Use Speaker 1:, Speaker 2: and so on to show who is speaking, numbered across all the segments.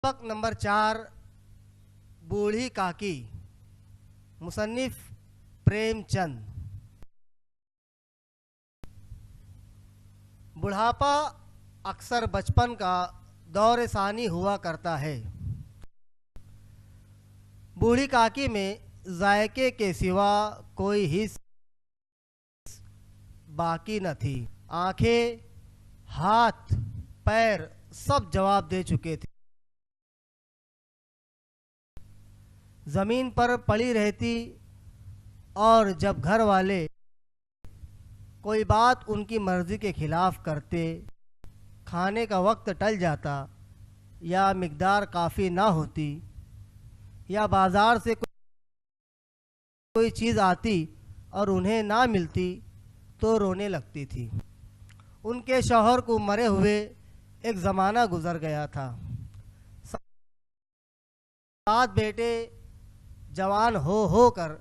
Speaker 1: सबक नंबर 4 बूढ़ी काकी। मुसन्निफ प्रेमचंद। बुढ़ापा अक्सर बचपन का दौर सानी हुआ करता है। बूढ़ी काकी में जायके के सिवा कोई हिस्स बाकी न थी। आंखें, हाथ, पैर सब जवाब दे चुके थे। जमीन पर पड़ी रहती और जब घर वाले कोई बात उनकी मर्जी के खिलाफ करते, खाने का वक्त टल जाता या मिकदार काफ़ी ना होती या बाज़ार से कोई चीज़ आती और उन्हें ना मिलती तो रोने लगती थी। उनके शौहर को मरे हुए एक ज़माना गुज़र गया था। 7 बेटे जवान हो कर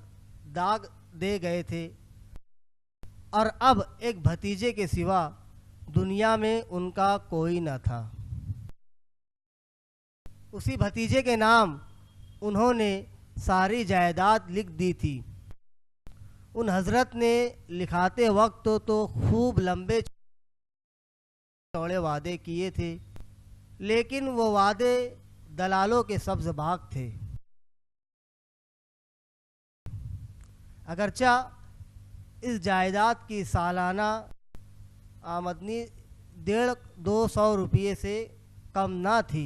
Speaker 1: दाग दे गए थे और अब एक भतीजे के सिवा दुनिया में उनका कोई न था। उसी भतीजे के नाम उन्होंने सारी जायदाद लिख दी थी। उन हजरत ने लिखाते वक्त तो खूब लंबे चौड़े वादे किए थे, लेकिन वो वादे दलालों के सब्ज बाग थे। अगरचा इस जायदाद की सालाना आमदनी 150-200 रुपये से कम ना थी,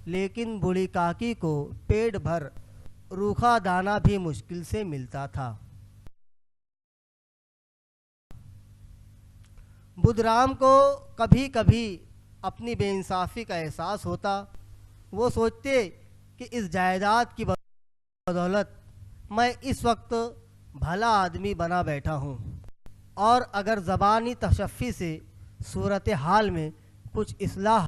Speaker 1: लेकिन बूढ़ी काकी को पेट भर रूखा दाना भी मुश्किल से मिलता था। बुधराम को कभी कभी अपनी बेइंसाफ़ी का एहसास होता। वो सोचते कि इस जायदाद की बदौलत मैं इस वक्त भला आदमी बना बैठा हूँ और अगर ज़बानी तशफ़ी से सूरत हाल में कुछ इस्लाह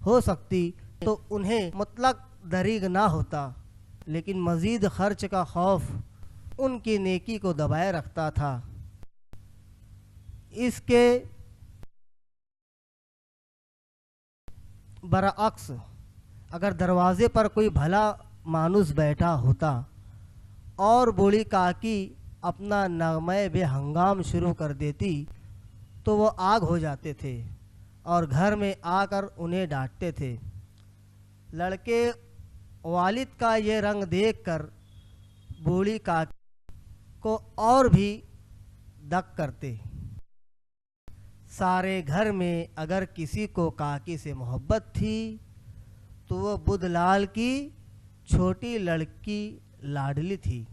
Speaker 1: हो सकती तो उन्हें मुतलक दरीग ना होता, लेकिन मज़ीद खर्च का खौफ उनकी नेकी को दबाए रखता था। इसके बरअक्स अगर दरवाज़े पर कोई भला मानुस बैठा होता और बूढ़ी काकी अपना नगमे बेहंगाम शुरू कर देती तो वो आग हो जाते थे और घर में आकर उन्हें डांटते थे। लड़के वालिद का ये रंग देखकर बूढ़ी काकी को और भी दक करते। सारे घर में अगर किसी को काकी से मोहब्बत थी तो वो बुधलाल की छोटी लड़की लाडली थी।